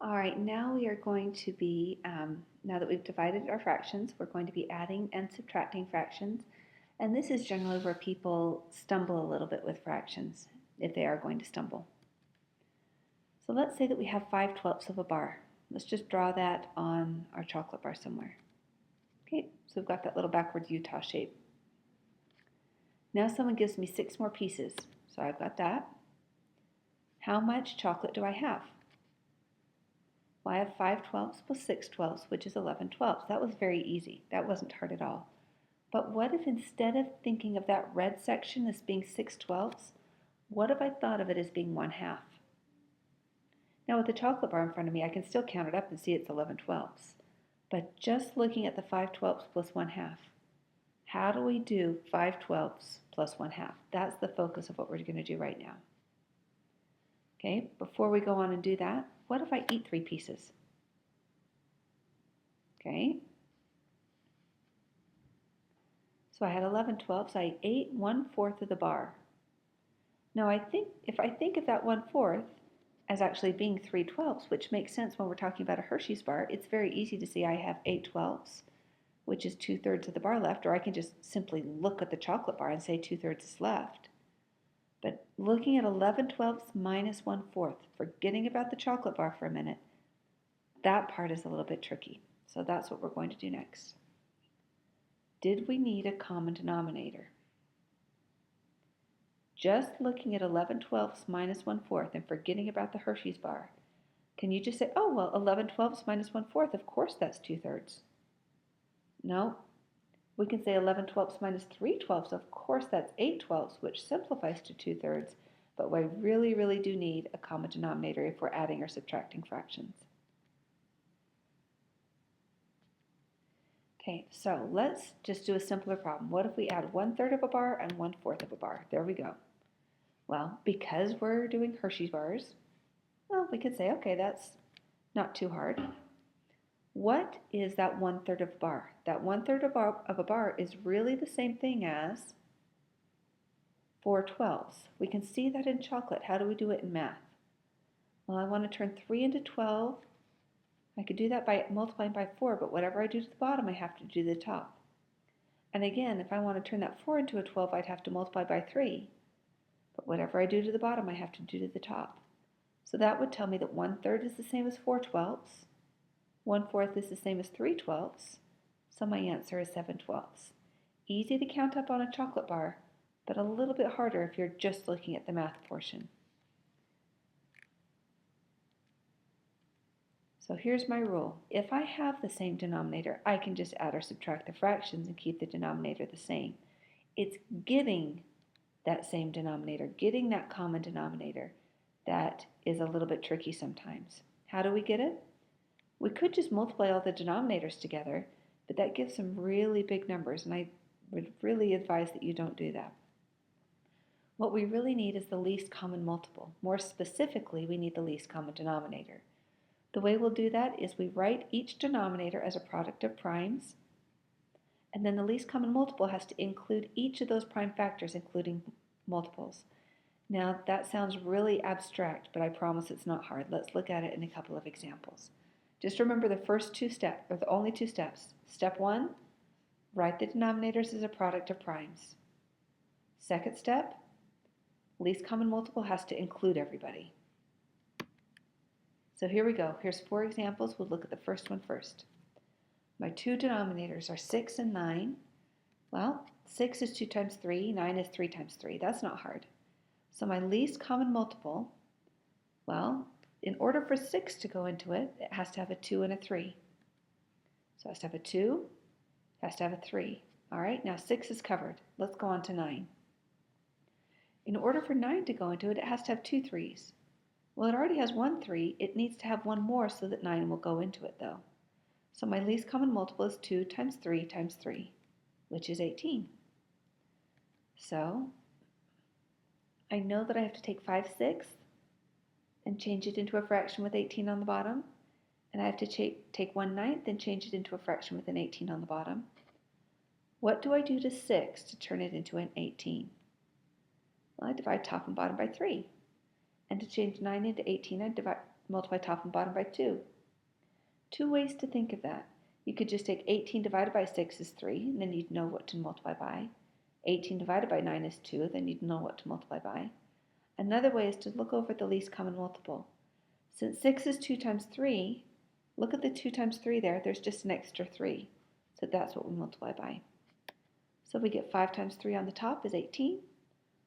All right, now we are going to be, now that we've divided our fractions, we're going to be adding and subtracting fractions. And this is generally where people stumble a little bit with fractions, if they are going to stumble. So let's say that we have 5/12 of a bar. Let's just draw that on our chocolate bar somewhere. Okay, so we've got that little backwards Utah shape. Now someone gives me 6 more pieces, so I've got that. How much chocolate do I have? Well, I have 5/12 plus 6/12, which is 11/12. That was very easy. That wasn't hard at all. But what if instead of thinking of that red section as being 6/12, what if I thought of it as being 1/2? Now with the chocolate bar in front of me, I can still count it up and see it's 11/12. But just looking at the 5/12 plus 1/2, how do we do 5/12 plus 1/2? That's the focus of what we're going to do right now. Okay, before we go on and do that, what if I eat 3 pieces? Okay, so I had 11/12, so I ate 1/4 of the bar. Now if I think of that 1/4 as actually being 3/12, which makes sense when we're talking about a Hershey's bar, it's very easy to see I have 8/12, which is 2/3 of the bar left, or I can just simply look at the chocolate bar and say 2/3 is left. But looking at 11/12 minus 1/4, forgetting about the chocolate bar for a minute, that part is a little bit tricky. So that's what we're going to do next. Did we need a common denominator? Just looking at 11/12 minus 1/4 and forgetting about the Hershey's bar, can you just say, oh, well, 11/12 minus 1/4, of course that's 2/3. No, we can say 11/12 minus 3/12, of course that's 8/12, which simplifies to 2/3, but we really do need a common denominator if we're adding or subtracting fractions. Okay, so let's just do a simpler problem. What if we add 1/3 of a bar and 1/4 of a bar? There we go. Well, because we're doing Hershey's bars, well, we could say, okay, that's not too hard. What is that 1/3 of a bar? That 1/3 of a bar is really the same thing as 4/12. We can see that in chocolate. How do we do it in math? Well, I want to turn 3 into 12. I could do that by multiplying by 4, but whatever I do to the bottom, I have to do to the top. And again, if I want to turn that 4 into a 12, I'd have to multiply by 3. But whatever I do to the bottom, I have to do to the top. So that would tell me that 1/3 is the same as 4/12. 1/4 is the same as 3/12. So my answer is 7/12. Easy to count up on a chocolate bar, but a little bit harder if you're just looking at the math portion. So here's my rule. If I have the same denominator, I can just add or subtract the fractions and keep the denominator the same. It's getting that same denominator, getting that common denominator, that is a little bit tricky sometimes. How do we get it? We could just multiply all the denominators together, but that gives some really big numbers, and I would really advise that you don't do that. What we really need is the least common multiple. More specifically, we need the least common denominator. The way we'll do that is we write each denominator as a product of primes, and then the least common multiple has to include each of those prime factors, including multiples. Now, that sounds really abstract, but I promise it's not hard. Let's look at it in a couple of examples. Just remember the first 2 steps, or the only 2 steps. Step 1, write the denominators as a product of primes. Second step, least common multiple has to include everybody. So here we go. Here's 4 examples. We'll look at the first one first. My 2 denominators are 6 and 9. Well, 6 is 2 times 3, 9 is 3 times 3. That's not hard. So my least common multiple, well, in order for 6 to go into it, it has to have a 2 and a 3. So it has to have a 2, it has to have a 3. All right, now 6 is covered. Let's go on to 9. In order for 9 to go into it, it has to have 2 3s. Well, it already has 1 3. It needs to have one more so that 9 will go into it, though. So my least common multiple is 2 times 3 times 3, which is 18. So I know that I have to take 5/6 and change it into a fraction with 18 on the bottom, and I have to take 1/9 and change it into a fraction with an 18 on the bottom. What do I do to 6 to turn it into an 18? Well, I divide top and bottom by 3. And to change 9 into 18, I multiply top and bottom by 2. Two ways to think of that. You could just take 18 divided by 6 is 3, and then you'd know what to multiply by. 18 divided by 9 is 2, then you'd know what to multiply by. Another way is to look over the least common multiple. Since 6 is 2 times 3, look at the 2 times 3 there, there's just an extra 3. So that's what we multiply by. So we get 5 times 3 on the top is 18.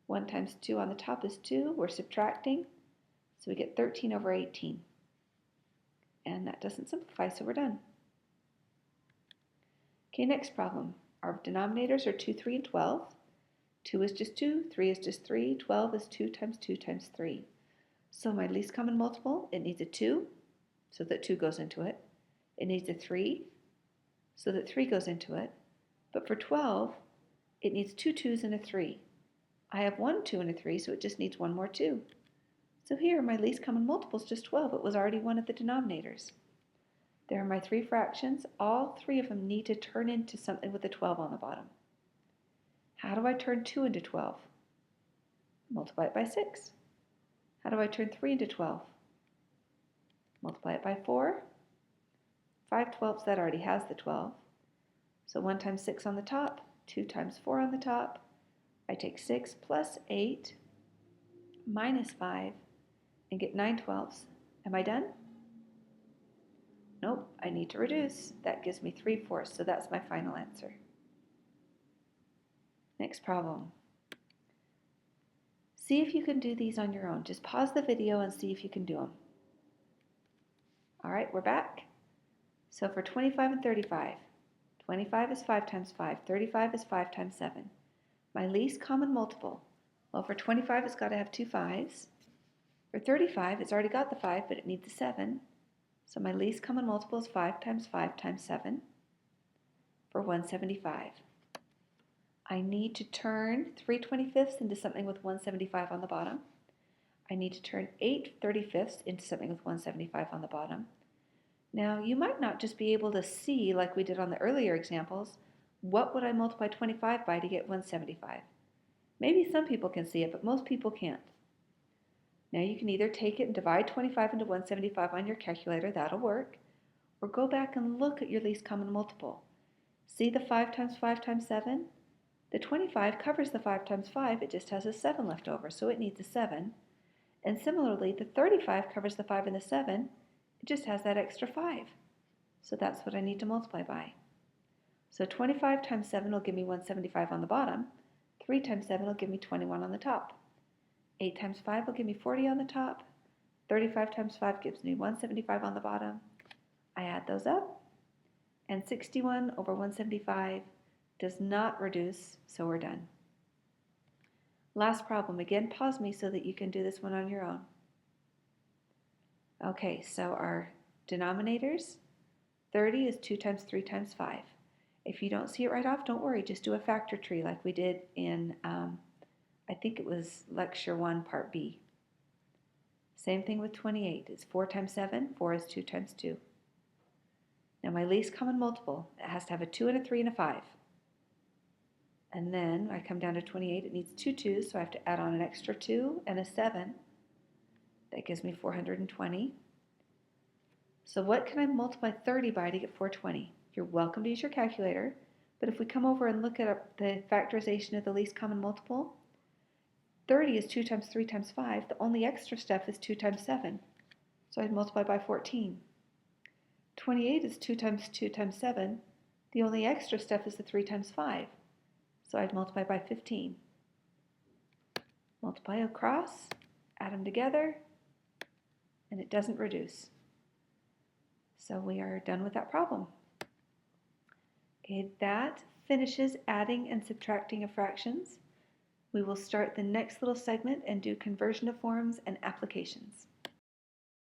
1 times 2 on the top is 2. We're subtracting. So we get 13 over 18. And that doesn't simplify, so we're done. Okay, next problem. Our denominators are 2, 3, and 12. 2 is just 2, 3 is just 3, 12 is 2 times 2 times 3. So my least common multiple, it needs a 2, so that 2 goes into it. It needs a 3, so that 3 goes into it. But for 12, it needs 2 2's and a 3. I have 1 2 and a 3, so it just needs one more 2. So here, my least common multiple is just 12. It was already one of the denominators. There are my 3 fractions. All 3 of them need to turn into something with a 12 on the bottom. How do I turn 2 into 12? Multiply it by 6. How do I turn 3 into 12? Multiply it by 4. 5 twelfths, that already has the 12. So 1 times 6 on the top, 2 times 4 on the top. I take 6 plus 8 minus 5 and get 9 twelfths. Am I done? Nope, I need to reduce. That gives me 3/4, so that's my final answer. Next problem. See if you can do these on your own. Just pause the video and see if you can do them. All right, we're back. So for 25 and 35, 25 is 5 times 5, 35 is 5 times 7. My least common multiple, well, for 25 it's got to have 2 5's. For 35 it's already got the 5, but it needs a 7. So my least common multiple is 5 times 5 times 7 for 175. I need to turn 3 25ths into something with 175 on the bottom. I need to turn 8 35ths into something with 175 on the bottom. Now, you might not just be able to see, like we did on the earlier examples, what would I multiply 25 by to get 175? Maybe some people can see it, but most people can't. Now you can either take it and divide 25 into 175 on your calculator, that'll work, or go back and look at your least common multiple. See the 5 times 5 times 7? The 25 covers the 5 times 5, it just has a 7 left over, so it needs a 7. And similarly, the 35 covers the 5 and the 7, it just has that extra 5. So that's what I need to multiply by. So 25 times 7 will give me 175 on the bottom, 3 times 7 will give me 21 on the top. 8 times 5 will give me 40 on the top. 35 times 5 gives me 175 on the bottom. I add those up, and 61 over 175 does not reduce, so we're done. Last problem. Again, pause me so that you can do this one on your own. Okay, so our denominators, 30 is 2 times 3 times 5. If you don't see it right off, don't worry. Just do a factor tree like we did in I think it was Lecture 1, Part B. Same thing with 28. It's 4 times 7. 4 is 2 times 2. Now my least common multiple, it has to have a 2 and a 3 and a 5. And then I come down to 28. It needs 2 2's, so I have to add on an extra 2 and a 7. That gives me 420. So what can I multiply 30 by to get 420? You're welcome to use your calculator, but if we come over and look at the factorization of the least common multiple, 30 is 2 times 3 times 5. The only extra step is 2 times 7. So I'd multiply by 14. 28 is 2 times 2 times 7. The only extra step is the 3 times 5. So I'd multiply by 15. Multiply across, add them together, and it doesn't reduce. So we are done with that problem. Okay, that finishes adding and subtracting of fractions. We will start the next little segment and do conversion of forms and applications.